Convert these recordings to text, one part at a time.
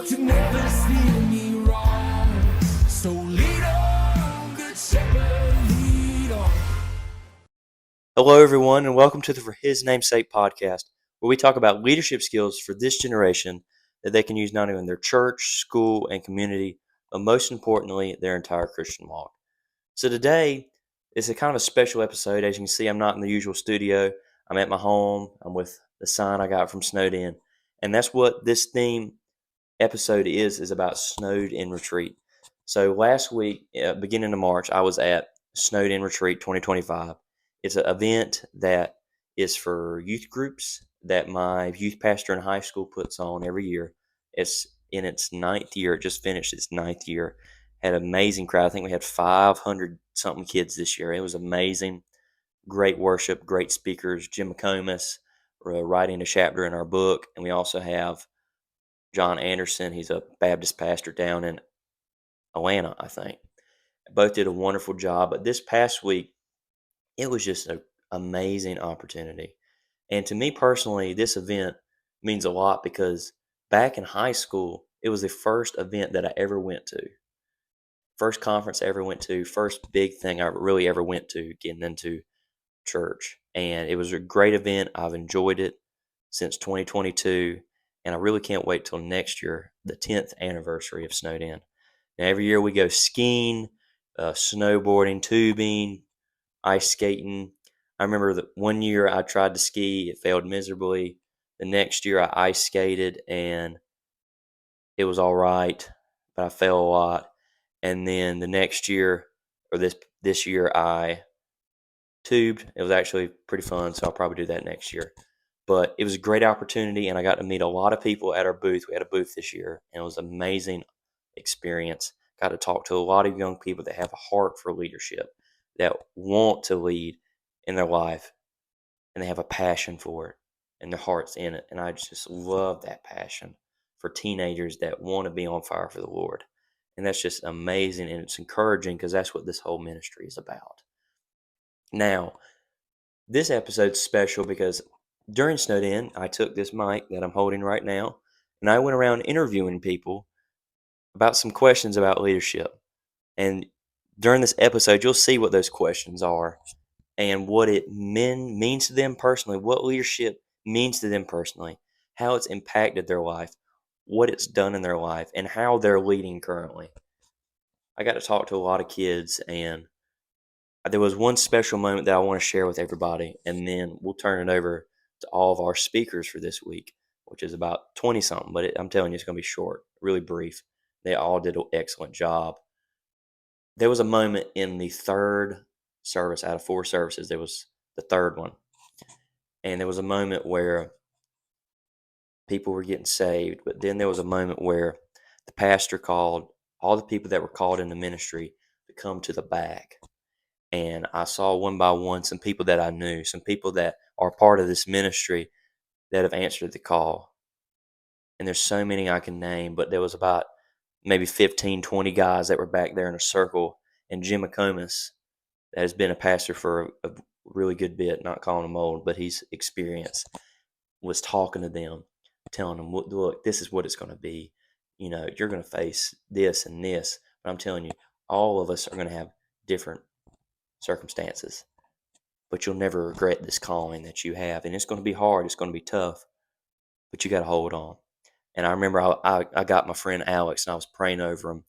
to never steer me wrong. So lead on, good shepherd, lead on. Hello, everyone, and welcome to the For His Namesake podcast, where we talk about leadership skills for this generation that they can use not only in their church, school, and community, but most importantly, their entire Christian walk. So today is a kind of a special episode. As you can see, I'm not in the usual studio. I'm at my home. I'm with the sign I got from Snowed In, and that's what this theme episode is about Snowed In Retreat. So last week, beginning of March, I was at Snowed In Retreat 2025. It's an event that is for youth groups that my youth pastor in high school puts on every year. It's in its ninth year. It just finished its ninth year. Had an amazing crowd. I think we had 500 something kids this year. It was amazing. Great worship, great speakers. Jim McComas writing a chapter in our book, and we also have John Anderson. He's a Baptist pastor down in Atlanta, I think. Both did a wonderful job. But this past week, it was just an amazing opportunity. And to me personally, this event means a lot because back in high school, it was the first event that I ever went to. First conference I ever went to, first big thing I really ever went to getting into church. And it was a great event. I've enjoyed it since 2022. And I really can't wait till next year, the 10th anniversary of Snowed In. Now, every year we go skiing, snowboarding, tubing, ice skating. I remember that one year I tried to ski, it failed miserably. The next year I ice skated and it was all right, but I fell a lot. And then the next year, or this year, I tubed. It was actually pretty fun, so I'll probably do that next year. But it was a great opportunity, and I got to meet a lot of people at our booth. We had a booth this year, and it was an amazing experience. Got to talk to a lot of young people that have a heart for leadership, that want to lead in their life, and they have a passion for it, and their heart's in it. And I just love that passion for teenagers that want to be on fire for the Lord. And that's just amazing, and it's encouraging because that's what this whole ministry is about. Now, this episode's special because during Snowed In, I took this mic that I'm holding right now, and I went around interviewing people about some questions about leadership. And during this episode, you'll see what those questions are and what it means to them personally, what leadership means to them personally, how it's impacted their life, what it's done in their life, and how they're leading currently. I got to talk to a lot of kids, and there was one special moment that I want to share with everybody, and then we'll turn it over to all of our speakers for this week, which is about 20 something, but I'm telling you, it's going to be short, really brief. They all did an excellent job. There was a moment in the third service out of four services, there was the third one, and there was a moment where people were getting saved, but then there was a moment where the pastor called all the people that were called into ministry to come to the back. And I saw one by one some people that I knew, some people that are part of this ministry that have answered the call. And there's so many I can name, but there was about maybe 15, 20 guys that were back there in a circle. And Jim McComas, that has been a pastor for a really good bit, not calling him old, but he's experienced, was talking to them, telling them, look, this is what it's going to be. You know, you're going to face this and this. But I'm telling you, all of us are going to have different circumstances, but you'll never regret this calling that you have. And it's going to be hard. It's going to be tough, but you got to hold on. And I remember I got my friend Alex and I was praying over him.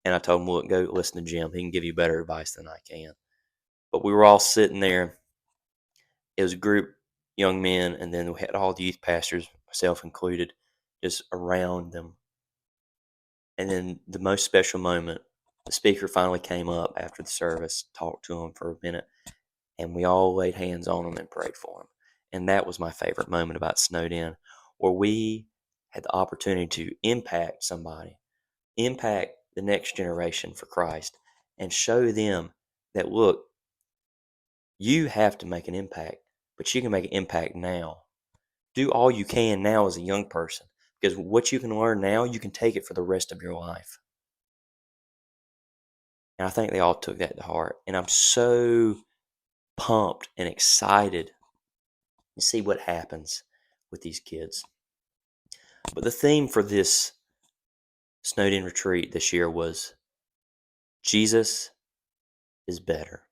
And I told him, look, go listen to Jim. He can give you better advice than I can. But we were all sitting there. It was a group, young men, and then we had all the youth pastors, myself included, just around them. And then the most special moment, the speaker finally came up after the service, talked to him for a minute, and we all laid hands on him and prayed for him. And that was my favorite moment about Snowed In, where we had the opportunity to impact somebody, impact the next generation for Christ, and show them that, look, you have to make an impact, but you can make an impact now. Do all you can now as a young person, because what you can learn now, you can take it for the rest of your life. And I think they all took that to heart. And I'm so pumped and excited to see what happens with these kids. But the theme for this Snowden retreat this year was Jesus is better.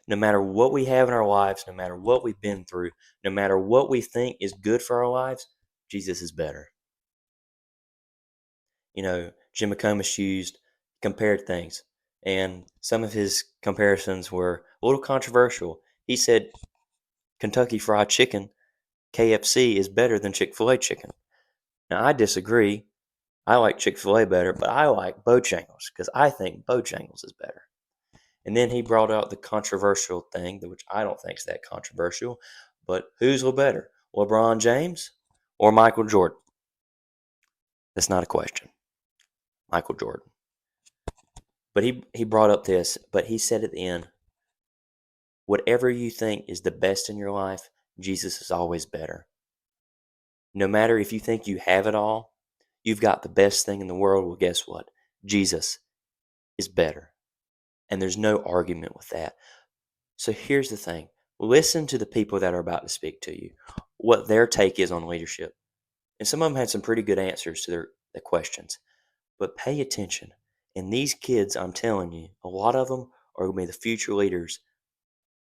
No matter what we have in our lives, no matter what we've been through, no matter what we think is good for our lives, Jesus is better. Jim McComish compared things, and some of his comparisons were a little controversial. He said Kentucky Fried Chicken, KFC, is better than Chick-fil-A chicken. Now, I disagree. I like Chick-fil-A better, but I like Bojangles because I think Bojangles is better. And then he brought out the controversial thing, which I don't think is that controversial, but who's better, LeBron James or Michael Jordan? That's not a question. Michael Jordan. But he brought up this, but he said at the end, whatever you think is the best in your life, Jesus is always better. No matter if you think you have it all, you've got the best thing in the world, well, guess what? Jesus is better. And there's no argument with that. So here's the thing. Listen to the people that are about to speak to you, what their take is on leadership. And some of them had some pretty good answers to their questions. But pay attention. And these kids, I'm telling you, a lot of them are going to be the future leaders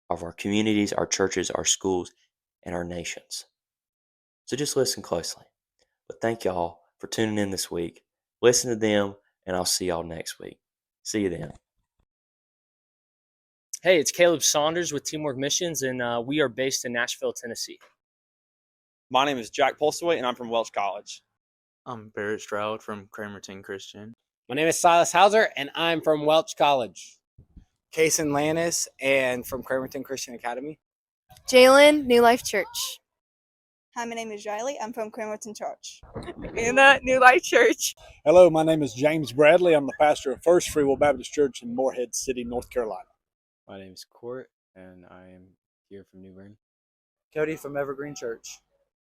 of our communities, our churches, our schools, and our nations. So just listen closely. But thank y'all for tuning in this week. Listen to them, and I'll see y'all next week. See you then. Hey, it's Caleb Saunders with Teamwork Missions, and we are based in Nashville, Tennessee. My name is Jack Polstoy, and I'm from Welch College. I'm Barrett Stroud from Cramerton Christian. My name is Silas Hauser, and I'm from Welch College. Kason Lannis, and from Cramerton Christian Academy. Jalen, New Life Church. Hi, my name is Riley. I'm from Cramerton Church. Anna, New Life Church. Hello, my name is James Bradley. I'm the pastor of First Free Will Baptist Church in Morehead City, North Carolina. My name is Court, and I am here from New Bern. Cody from Evergreen Church.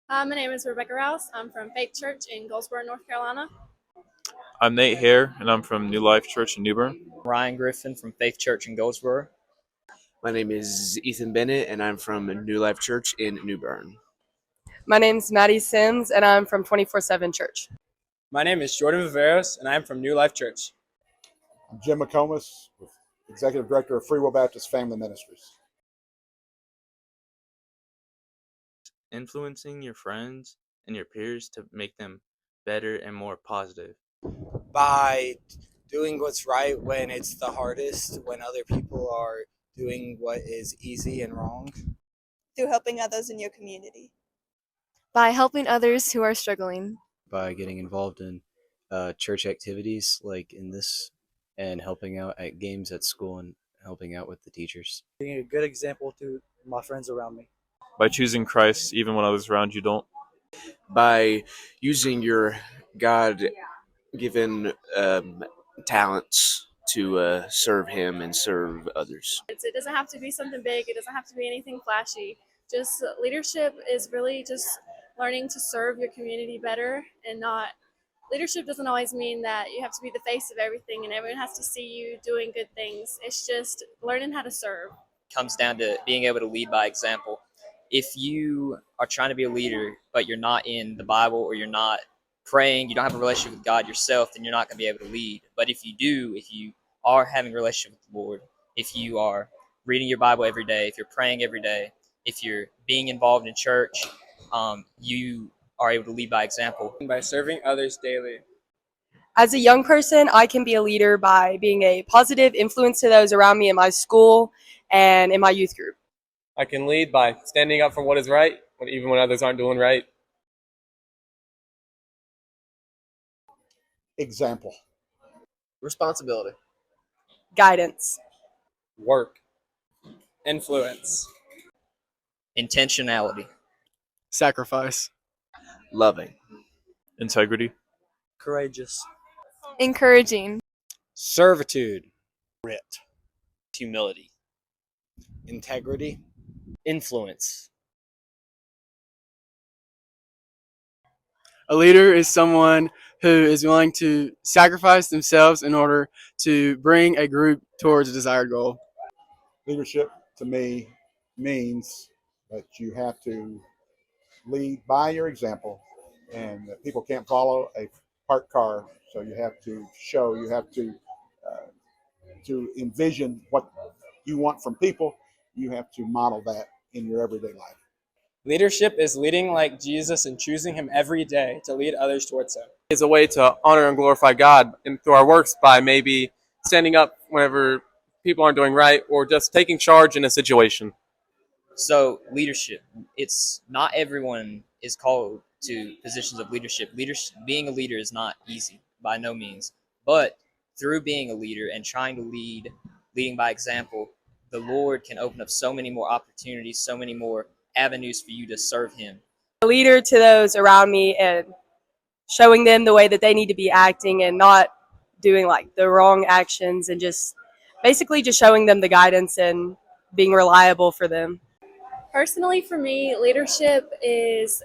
My name is Rebecca Rouse. I'm from Faith Church in Goldsboro, North Carolina. I'm Nate Hare, and I'm from New Life Church in New Bern. Ryan Griffin from Faith Church in Goldsboro. My name is Ethan Bennett, and I'm from New Life Church in New Bern. My name's Maddie Sims, and I'm from 24/7 Church. My name is Jordan Viveros, and I'm from New Life Church. I'm Jim McComas, Executive Director of Free Will Baptist Family Ministries. Influencing your friends and your peers to make them better and more positive. By doing what's right when it's the hardest, when other people are doing what is easy and wrong. Through helping others in your community. By helping others who are struggling. By getting involved in church activities like in this, and helping out at games at school and helping out with the teachers. Being a good example to my friends around me. By choosing Christ even when others around you don't. By using your God-given talents to serve Him and serve others. It doesn't have to be something big. It doesn't have to be anything flashy. Just leadership is really just learning to serve your community better, and not leadership doesn't always mean that you have to be the face of everything and everyone has to see you doing good things. It's just learning how to serve. It comes down to being able to lead by example. If you are trying to be a leader, but you're not in the Bible, or you're not praying, you don't have a relationship with God yourself, then you're not going to be able to lead. But if you do, if you are having a relationship with the Lord, if you are reading your Bible every day, if you're praying every day, if you're being involved in church, you are able to lead by example. By serving others daily. As a young person, I can be a leader by being a positive influence to those around me in my school and in my youth group. I can lead by standing up for what is right, even when others aren't doing right. Example. Responsibility. Guidance. Work. Influence. Intentionality. Sacrifice. Loving. Integrity. Courageous. Encouraging. Servitude. Grit. Humility. Integrity. Influence. A leader is someone who is willing to sacrifice themselves in order to bring a group towards a desired goal. Leadership, to me, means that you have to lead by your example, and that people can't follow a parked car. So you have to show, you have to envision what you want from people. You have to model that in your everyday life. Leadership is leading like Jesus and choosing him every day to lead others towards him. It's a way to honor and glorify God through our works by maybe standing up whenever people aren't doing right or just taking charge in a situation. So leadership, it's not everyone is called to positions of leadership. Being a leader is not easy by no means, but through being a leader and trying to leading by example, the Lord can open up so many more opportunities, so many more avenues for you to serve him. A leader to those around me and showing them the way that they need to be acting and not doing like the wrong actions, and just basically just showing them the guidance and being reliable for them. Personally, for me, leadership is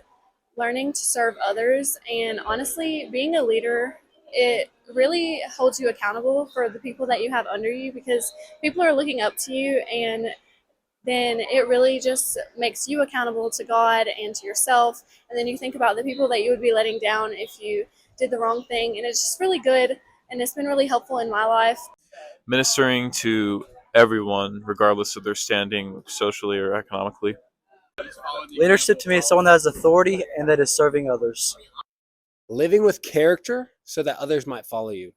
learning to serve others, and honestly, being a leader, it really holds you accountable for the people that you have under you, because people are looking up to you, and then it really just makes you accountable to God and to yourself. And then you think about the people that you would be letting down if you did the wrong thing, and it's just really good, and it's been really helpful in my life. Ministering to everyone, regardless of their standing socially or economically. Leadership to me is someone that has authority and that is serving others. Living with character so that others might follow you.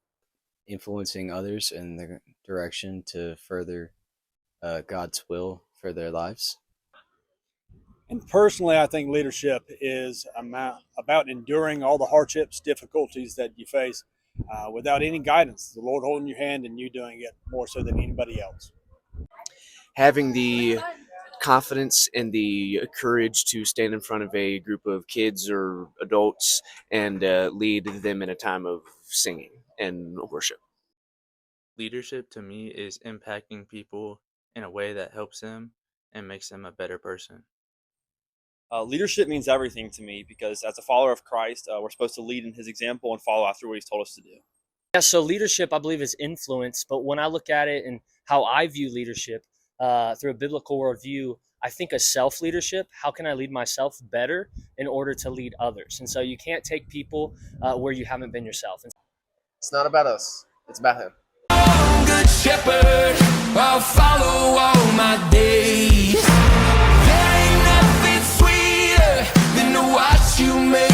Influencing others in the direction to further God's will for their lives. And personally, I think leadership is about enduring all the hardships, difficulties that you face without any guidance. The Lord holding your hand and you doing it more so than anybody else. Having the confidence and the courage to stand in front of a group of kids or adults and lead them in a time of singing and worship. Leadership to me is impacting people in a way that helps them and makes them a better person. Leadership means everything to me because as a follower of Christ, we're supposed to lead in his example and follow after what he's told us to do. Yeah, so leadership, I believe, is influence. But when I look at it and how I view leadership through a biblical worldview, I think of self-leadership. How can I lead myself better in order to lead others? And so you can't take people where you haven't been yourself. It's not about us. It's about him. Good shepherd, I'll follow all my days. There ain't nothing sweeter than to watch you make